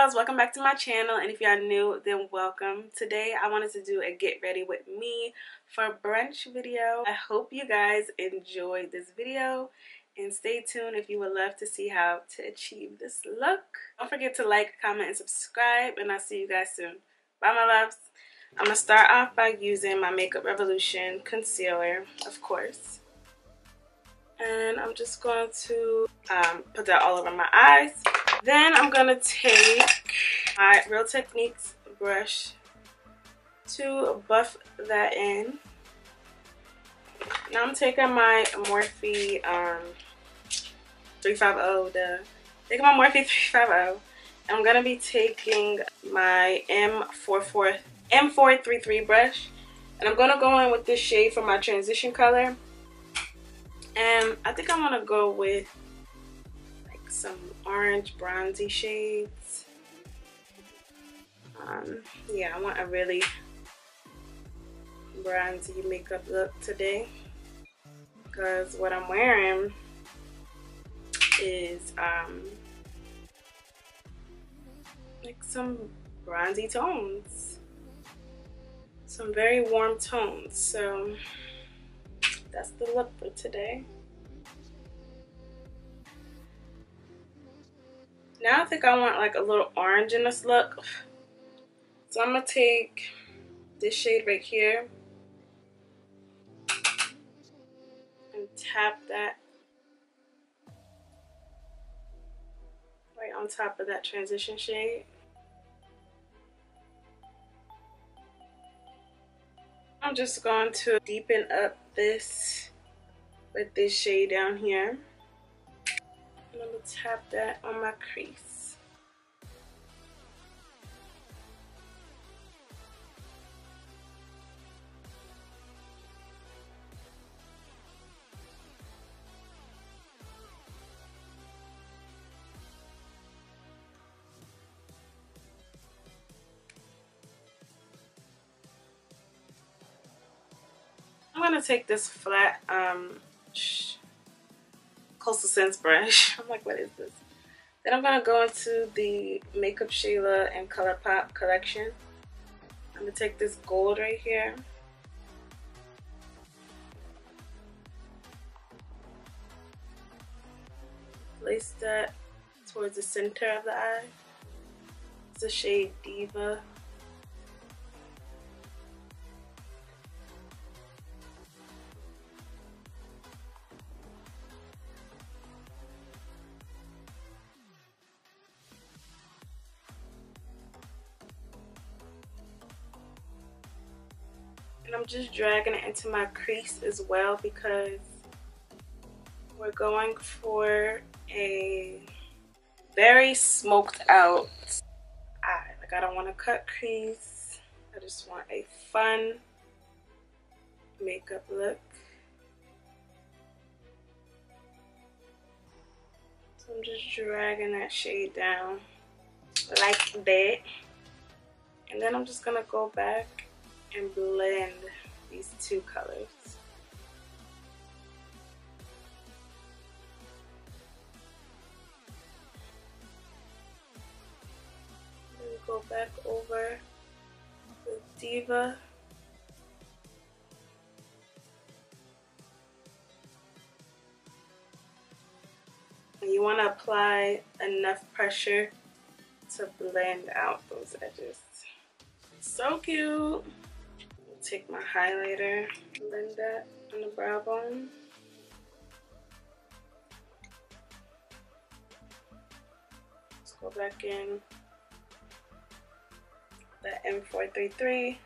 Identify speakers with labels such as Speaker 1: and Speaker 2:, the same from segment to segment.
Speaker 1: loves, welcome back to my channel, and if you are new, then welcome. Today I wanted to do a get ready with me for brunch video. I hope you guys enjoyed this video and stay tuned if you would love to see how to achieve this look. Don't forget to like, comment, and subscribe, and I'll see you guys soon. Bye my loves. I'm gonna start off by using my Makeup Revolution concealer, of course, and I'm just going to put that all over my eyes. Then I'm gonna take my Real Techniques brush to buff that in. Now I'm taking my Morphe 350, taking my Morphe 350, and I'm gonna be taking my M433 brush, and I'm gonna go in with this shade for my transition color. And I think I want to go with like some orange bronzy shades. Yeah, I want a really bronzy makeup look today because what I'm wearing is like some bronzy tones, some very warm tones, so that's the look for today. Now I think I want like a little orange in this look. So I'm gonna take this shade right here and tap that right on top of that transition shade. I'm just going to deepen up this with this shade down here. And I'm going to tap that on my crease. I'm going to take this flat Coastal Scents brush. I'm like, what is this? Then I'm going to go into the Makeup Shayla and ColourPop collection. I'm going to take this gold right here. Place that towards the center of the eye. It's the shade Diva. And I'm just dragging it into my crease as well because we're going for a very smoked out eye. Like, I don't want to cut crease. I just want a fun makeup look. So I'm just dragging that shade down like that. And then I'm just going to go back and blend these two colors. Then go back over with Diva. And you want to apply enough pressure to blend out those edges. So cute. Take my highlighter, blend that on the brow bone. Let's go back in that M433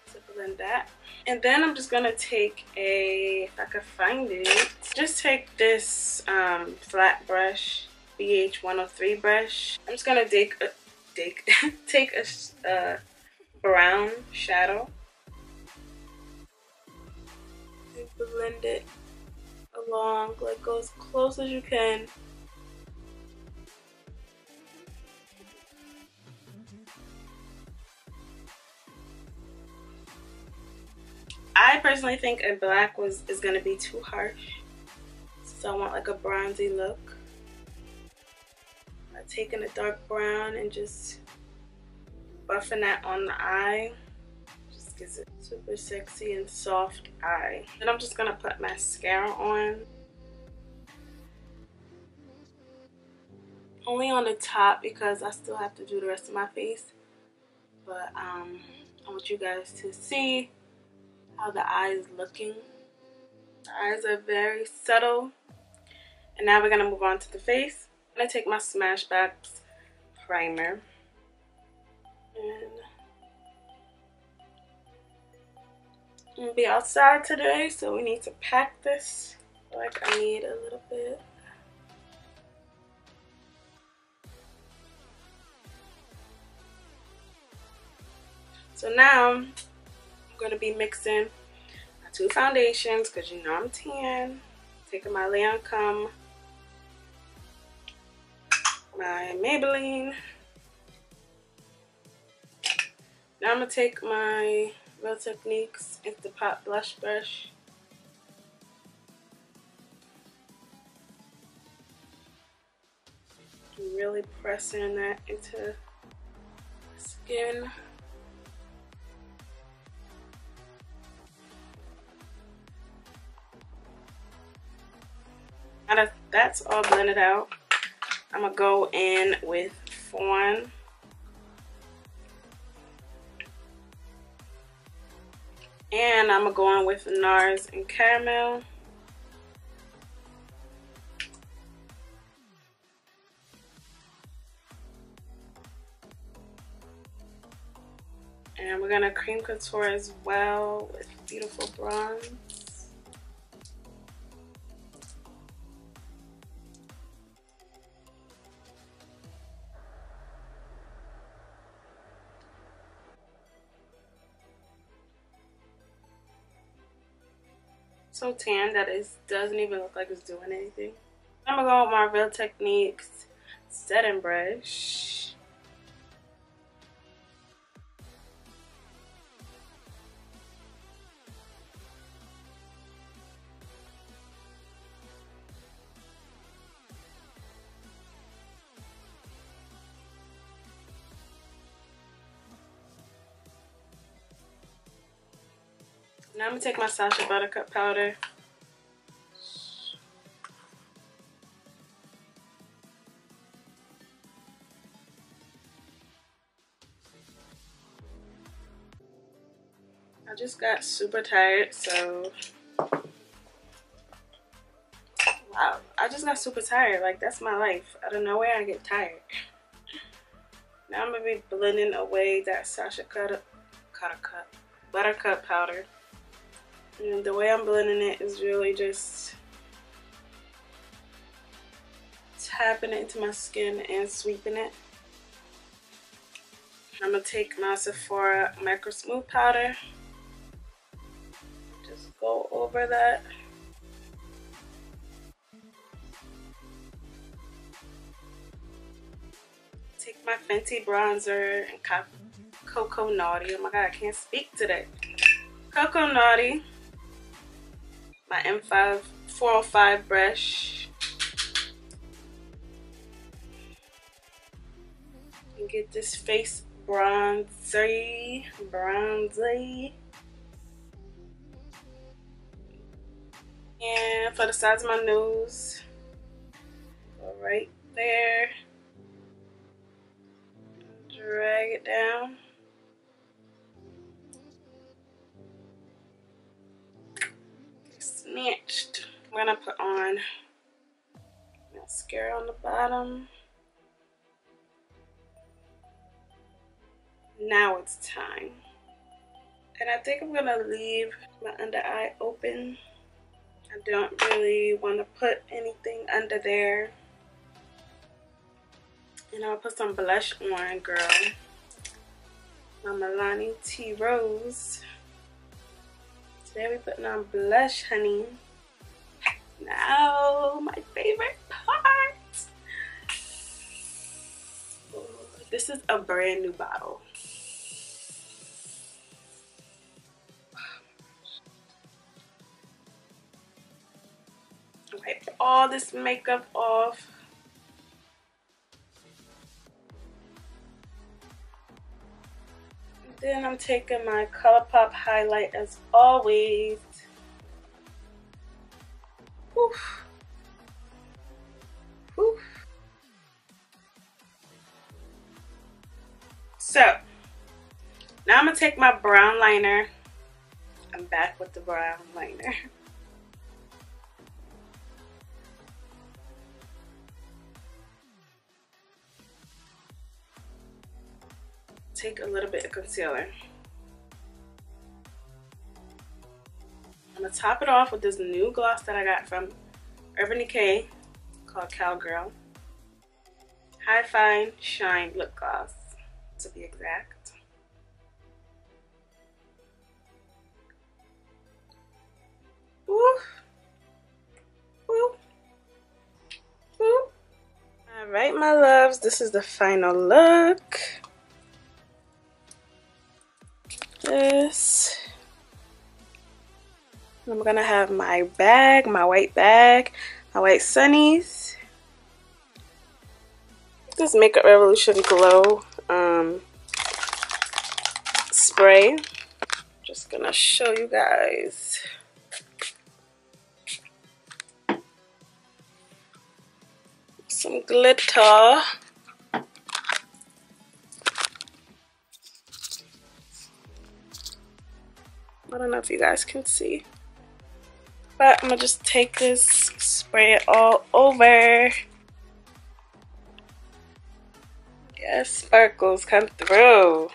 Speaker 1: to blend that. And then I'm just gonna take if I could find it, just take this flat brush, BH103 brush. I'm just gonna take a brown shadow and blend it along, like go as close as you can. I personally think a black is gonna be too harsh, so I want like a bronzy look. taking a dark brown and just buffing that on the eye. Just gives it super sexy and soft eye. Then I'm just gonna put mascara on. Only on the top because I still have to do the rest of my face. But I want you guys to see how the eye is looking. The eyes are very subtle. And now we're gonna move on to the face. I'm gonna take my Smashbox primer. And I'm gonna be outside today, so we need to pack this. Like I need a little bit. So now I'm gonna be mixing my two foundations because you know I'm tan. Taking my Lancome, my Maybelline. Now I'm gonna take my Real Techniques Instant Pot blush brush. I'm really pressing that into the skin. Now that that's all blended out, I'm gonna go in with Fawn. And I'm gonna go in with NARS and Caramel. And we're gonna cream contour as well with Beautiful Bronze. So tan that it doesn't even look like it's doing anything. I'm gonna go with my Real Techniques setting brush. Now I'm gonna take my Sacha Buttercup powder. I just got super tired, so wow, I just got super tired. Like, that's my life. Out of nowhere, I get tired. Now I'm gonna be blending away that Sacha Buttercup powder. And the way I'm blending it is really just tapping it into my skin and sweeping it. I'm gonna take my Sephora Micro Smooth powder. Just go over that. Take my Fenty bronzer and Cocoa Naughty. Oh my god, I can't speak today. Cocoa Naughty. My M5 405 brush. And get this face bronzy. And for the sides of my nose, go right there. Drag it down. Snatched. I'm gonna put on mascara on the bottom. Now it's time. And I think I'm gonna leave my under eye open. I don't really want to put anything under there. And I'll put some blush on, girl. My Milani T Rose. Today we're putting on blush, honey. Now, my favorite part. This is a brand new bottle. Wipe all this makeup off. Then I'm taking my ColourPop highlight as always. Oof. Oof. So now I'm gonna take my brown liner. I'm back with the brown liner. Take a little bit of concealer. I'm gonna top it off with this new gloss that I got from Urban Decay called Grwm. High Fine Shine Lip Gloss, to be exact. Woo. Woo. Woo. Alright, my loves, this is the final look. This. I'm gonna have my bag, my white bag, my white sunnies. This Makeup Revolution Glow spray. Just gonna show you guys. Some glitter. I don't know if you guys can see, but I'm gonna just take this, spray it all over. Yes, sparkles come through.